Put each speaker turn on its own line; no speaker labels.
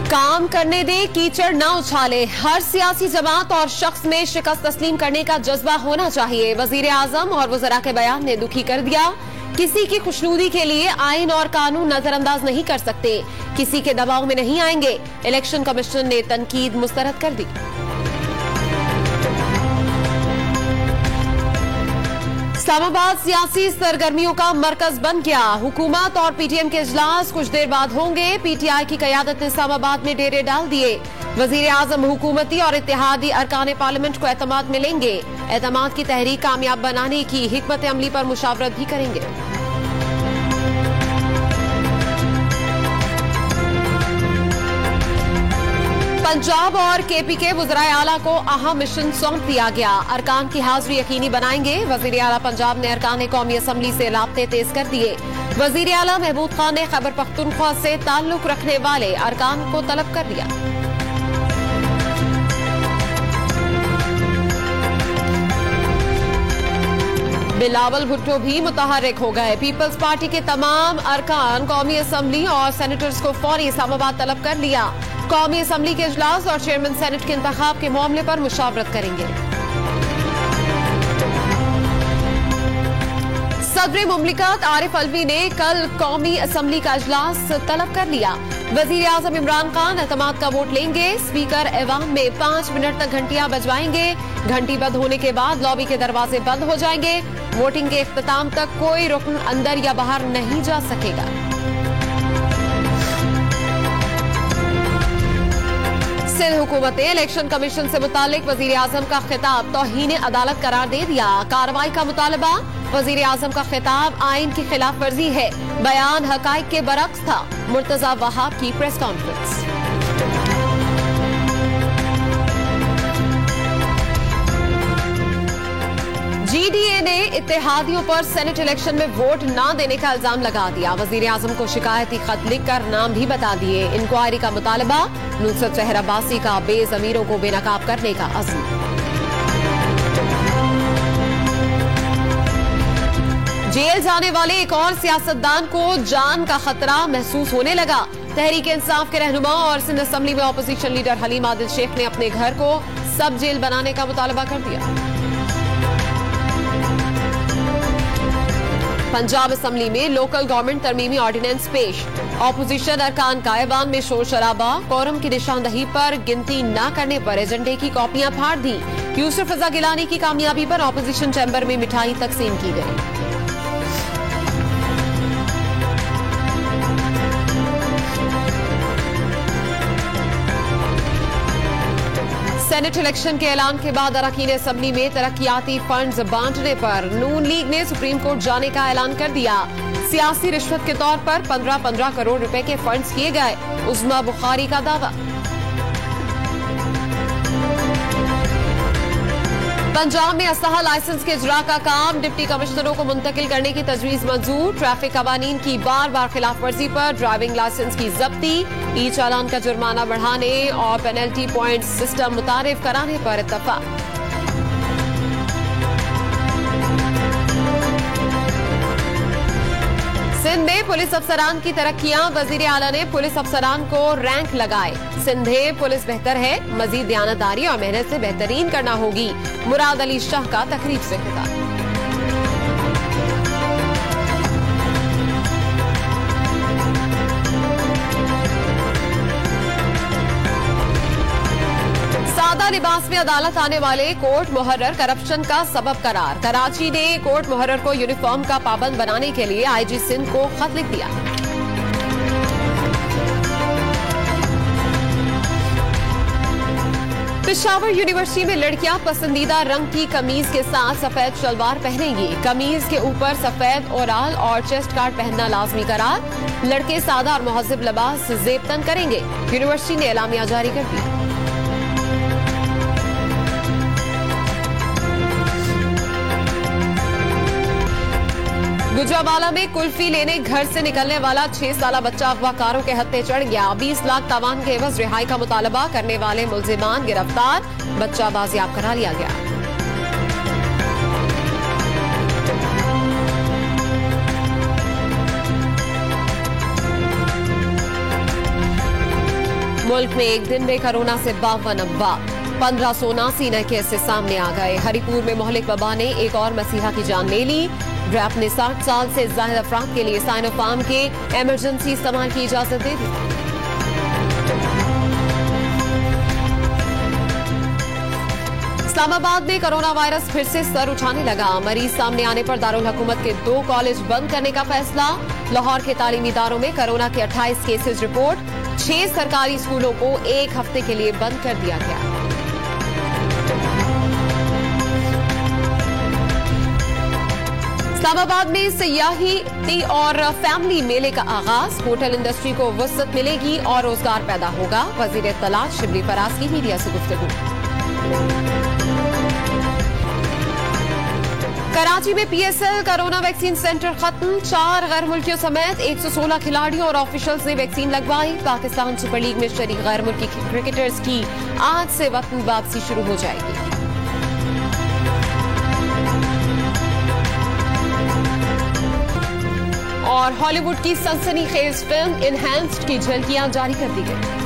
काम करने दे, कीचड़ न उछाले। हर सियासी जमात और शख्स में शिकस्त तस्लीम करने का जज्बा होना चाहिए। वजीर आजम और वज़रा के बयान ने दुखी कर दिया। किसी की खुशनुदी के लिए आइन और कानून नजरअंदाज नहीं कर सकते, किसी के दबाव में नहीं आएंगे। इलेक्शन कमीशन ने तनकीद मुस्तरद कर दी। इस्लामाबाद सियासी सरगर्मियों का मरकज बन गया। हुकूमत और पीटीएम के इजलास कुछ देर बाद होंगे। पीटीआई की कयादत ने इस्लामाबाद में डेरे डाल दिए। वजीर आजम हुकूमती और इत्तेहादी अरकान पार्लियामेंट को एतमाद मिलेंगे। एतमाद की तहरीक कामयाब बनाने की हिकमत अमली पर मुशावरत भी करेंगे। पंजाब और केपी के वज़राए आला को अहम मिशन सौंप दिया गया। अरकान की हाजिरी यकीनी बनाएंगे। वज़ीर आला पंजाब ने अरकान कौमी असम्बली से राब्ते तेज कर दिए। वज़ीर आला महबूब खान ने खैबर पख्तूनख्वा से ताल्लुक रखने वाले अरकान को तलब कर दिया। बिलावल भुट्टो भी मुतहर्रिक हो गए। पीपल्स पार्टी के तमाम अरकान कौमी असम्बली और सेनेटर्स को फौरी इस्लामाबाद तलब कर लिया। कौमी असम्बली के इजलास और चेयरमैन सेनेट के इंतखाब के मामले पर मुशावरत करेंगे। सदर मुमलिकत आरिफ अलवी ने कल कौमी असम्बली का इजलास तलब कर लिया। वजीर आजम इमरान खान एतमाद का वोट लेंगे। स्पीकर ऐवान में 5 मिनट तक घंटियां बजवाएंगे। घंटी बंद होने के बाद लॉबी के दरवाजे बंद हो जाएंगे। वोटिंग के इख्तिताम तक कोई रुकन अंदर या बाहर नहीं जा सकेगा। सिंध हुकूमत ने इलेक्शन कमीशन से मुतालिक वजीर आजम का खिताब तौहीन अदालत करार दे दिया। कार्रवाई का मुतालबा। वजीर आजम का खिताब आइन की खिलाफ वर्जी है। बयान हकाइक के बरक्स था। मुर्तजा वहाब की प्रेस कॉन्फ्रेंस। जीडीए ने इत्तेहादियों पर सेनेट इलेक्शन में वोट न देने का इल्जाम लगा दिया। वजीर आजम को शिकायती खत लिखकर नाम भी बता दिए। इंक्वायरी का मुतालबा। नुसरत शहर अब्बासी का बेजमीरों को बेनकाब करने का अज़्म। जेल जाने वाले एक और सियासतदान को जान का खतरा महसूस होने लगा। तहरीक इंसाफ के रहनुमा और सिंध असम्बली में अपोजिशन लीडर हलीम आदिल शेख ने अपने घर को सब जेल बनाने का मुतालबा कर दिया। पंजाब असम्बली में लोकल गवर्नमेंट तरमीमी ऑर्डिनेंस पेश। ऑपोजिशन अरकान का ऐवान में शोर शराबा। कोरम की निशानदही पर गिनती न करने पर एजेंडे की कॉपियां फाड़ दी। यूसुफ रजा गिलानी की कामयाबी पर ऑपोजिशन चैम्बर में मिठाई तकसीम की गई। सेनेट इलेक्शन के ऐलान के बाद अरकान असम्बली में तरक्याती फंड्स बांटने पर नून लीग ने सुप्रीम कोर्ट जाने का ऐलान कर दिया। सियासी रिश्वत के तौर पर 15-15 करोड़ रुपए के फंड्स किए गए। उस्मा बुखारी का दावा। पंजाब में असलहा लाइसेंस के इजरा का काम डिप्टी कमिश्नरों को मुंतकिल करने की तजवीज मंजूर। ट्रैफिक कवानीन की बार बार खिलाफ वर्जी पर ड्राइविंग लाइसेंस की जब्ती। ई चालान का जुर्माना बढ़ाने और पेनल्टी पॉइंट सिस्टम मुतारिफ कराने पर इत्तफाक। सिंध में पुलिस अफसरान की तरक्कियां। वजीर आला ने पुलिस अफसरान को रैंक लगाए। सिंधे पुलिस बेहतर है, मजीद दयानतदारी और मेहनत से बेहतरीन करना होगी। मुराद अली शाह का तकरीब से खिताब। सादा लिबास में अदालत आने वाले कोर्ट मुहर्रर करप्शन का सबब करार। कराची ने कोर्ट मुहर्रर को यूनिफॉर्म का पाबंद बनाने के लिए आईजी सिंध को खत लिख दिया। पेशावर यूनिवर्सिटी में लड़कियां पसंदीदा रंग की कमीज के साथ सफेद शलवार पहनेंगी। कमीज के ऊपर सफेद ओराल और चेस्ट गार्ड पहनना लाजमी करार। लड़के सादा और मुहज्जब लिबास जेबतन करेंगे। यूनिवर्सिटी ने एलामिया जारी कर दिया। गुजरावाला में कुल्फी लेने घर से निकलने वाला 6 साला बच्चा अगवाकारों के हत्थे चढ़ गया। 20 लाख तावान के एवज रिहाई का मुतालबा करने वाले मुल्जिमान गिरफ्तार। बच्चा बाजियाब करा लिया गया। मुल्क में एक दिन में कोरोना से 52 अफवाह, 1579 नए केसेस सामने आ गए। हरिपुर में मोहलिक वबा ने एक और मसीहा की जान ले ली। रैप ने 60 साल से ज्यादा अफराद के लिए साइनोफार्म के इमरजेंसी इस्तेमाल की इजाजत दे दी। इस्लामाबाद में कोरोना वायरस फिर से सर उठाने लगा। मरीज सामने आने पर दारुल हुकूमत के 2 कॉलेज बंद करने का फैसला। लाहौर के तालीमी इदारों में कोरोना के 28 केसेस रिपोर्ट। 6 सरकारी स्कूलों को 1 हफ्ते के लिए बंद कर दिया गया। इस्लामाबाद में सियाही और फैमिली मेले का आगाज। होटल इंडस्ट्री को वसअत मिलेगी और रोजगार पैदा होगा। वजीर इत्तलात शिबली फराज की मीडिया से गुफ्तगू। कराची में पीएसएल कोरोना वैक्सीन सेंटर खत्म। 4 गैर मुल्कियों समेत 116 खिलाड़ियों और ऑफिशियल्स ने वैक्सीन लगवाई। पाकिस्तान सुपर लीग में शरीक गैर मुल्की क्रिकेटर्स की आज से वतन वापसी शुरू हो जाएगी। और हॉलीवुड की सनसनीखेज फिल्म इनहैंस्ड की झलकियां जारी कर दी गई।